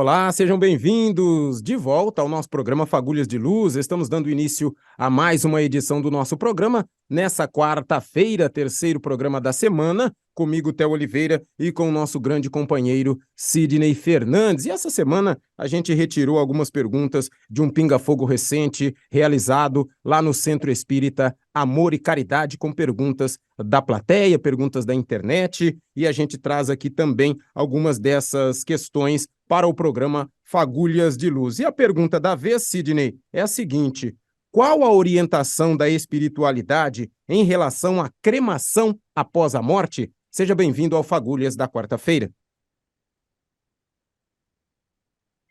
Olá, sejam bem-vindos de volta ao nosso programa Fagulhas de Luz. Estamos dando início a mais uma edição do nosso programa, nessa quarta-feira, terceiro programa da semana, comigo, Theo Oliveira, e com o nosso grande companheiro, Sidney Fernandes. E essa semana a gente retirou algumas perguntas de um pinga-fogo recente, realizado lá no Centro Espírita Amor e Caridade, com perguntas da plateia, perguntas da internet, e a gente traz aqui também algumas dessas questões para o programa Fagulhas de Luz. E a pergunta da vez, Sidney, é a seguinte: qual a orientação da espiritualidade em relação à cremação após a morte? Seja bem-vindo ao Fagulhas da quarta-feira.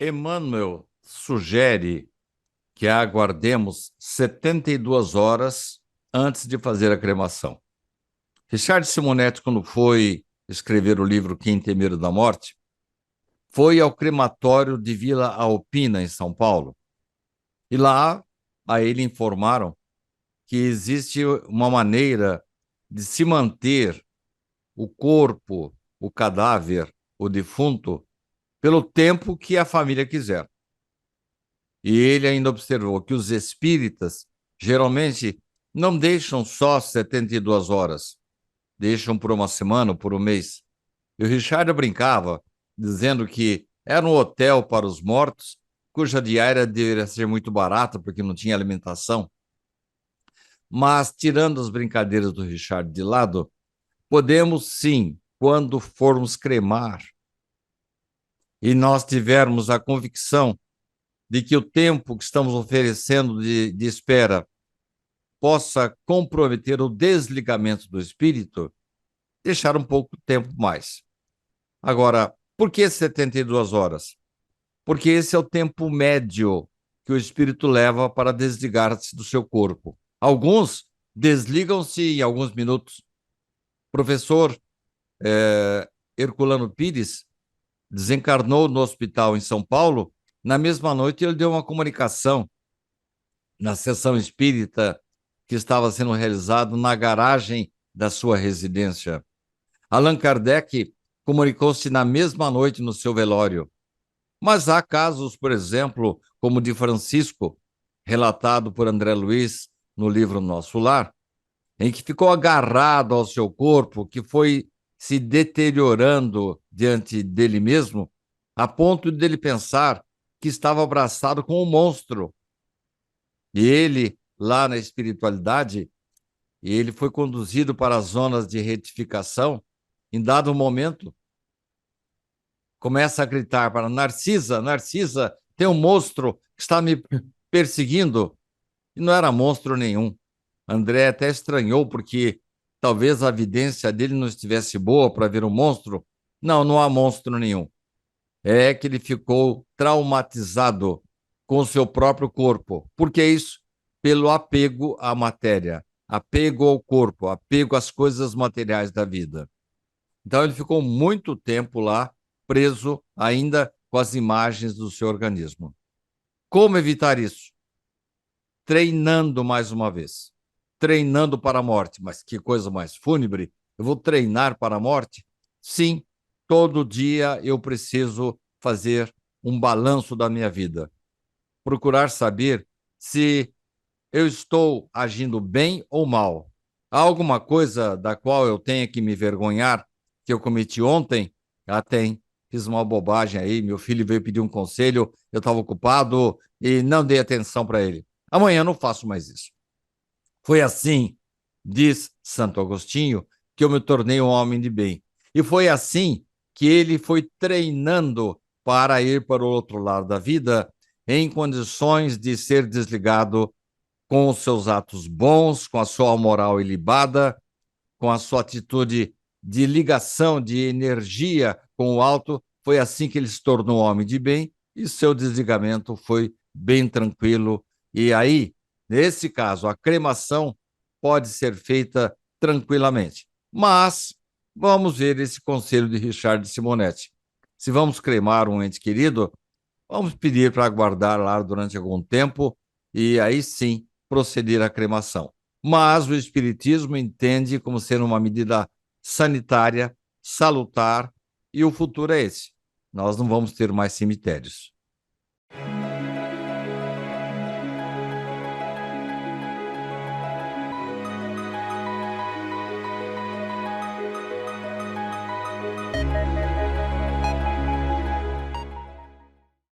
Emmanuel sugere que aguardemos 72 horas antes de fazer a cremação. Richard Simonetti, quando foi escrever o livro Quem Tem Medo da Morte, foi ao crematório de Vila Alpina, em São Paulo. E lá, a ele informaram que existe uma maneira de se manter o corpo, o cadáver, o defunto, pelo tempo que a família quiser. E ele ainda observou que os espíritas geralmente não deixam só 72 horas, deixam por uma semana, por um mês. E o Richard brincava, dizendo que era um hotel para os mortos, cuja diária deveria ser muito barata, porque não tinha alimentação. Mas, tirando as brincadeiras do Richard de lado, podemos sim, quando formos cremar, e nós tivermos a convicção de que o tempo que estamos oferecendo de espera possa comprometer o desligamento do espírito, deixar um pouco de tempo mais. Agora, por que 72 horas? Porque esse é o tempo médio que o espírito leva para desligar-se do seu corpo. Alguns desligam-se em alguns minutos. O professor Herculano Pires desencarnou no hospital em São Paulo. Na mesma noite, ele deu uma comunicação na sessão espírita que estava sendo realizado na garagem da sua residência. Allan Kardec comunicou-se na mesma noite no seu velório. Mas há casos, por exemplo, como o de Francisco, relatado por André Luiz no livro Nosso Lar, em que ficou agarrado ao seu corpo, que foi se deteriorando diante dele mesmo, a ponto de ele pensar que estava abraçado com um monstro. E ele, lá na espiritualidade, ele foi conduzido para as zonas de retificação. Em dado momento, começa a gritar para Narcisa, Narcisa, tem um monstro que está me perseguindo. E não era monstro nenhum. André até estranhou, porque talvez a evidência dele não estivesse boa para ver um monstro. Não, não há monstro nenhum. É que ele ficou traumatizado com o seu próprio corpo. Por que isso? Pelo apego à matéria, apego ao corpo, apego às coisas materiais da vida. Então ele ficou muito tempo lá, preso ainda com as imagens do seu organismo. Como evitar isso? Treinando mais uma vez. Treinando para a morte. Mas que coisa mais fúnebre. Eu vou treinar para a morte? Sim, todo dia eu preciso fazer um balanço da minha vida. Procurar saber se eu estou agindo bem ou mal. Há alguma coisa da qual eu tenha que me vergonhar que eu cometi ontem? Ah, tem. Fiz uma bobagem aí, meu filho veio pedir um conselho, eu estava ocupado e não dei atenção para ele. Amanhã não faço mais isso. Foi assim, diz Santo Agostinho, que eu me tornei um homem de bem. E foi assim que ele foi treinando para ir para o outro lado da vida em condições de ser desligado com os seus atos bons, com a sua moral ilibada, com a sua atitude de ligação, de energia com o alto. Foi assim que ele se tornou um homem de bem e seu desligamento foi bem tranquilo. E aí, nesse caso, a cremação pode ser feita tranquilamente. Mas vamos ver esse conselho de Richard Simonetti. Se vamos cremar um ente querido, vamos pedir para aguardar lá durante algum tempo e aí sim proceder à cremação. Mas o Espiritismo entende como ser uma medida sanitária, salutar, e o futuro é esse. nós não vamos ter mais cemitérios.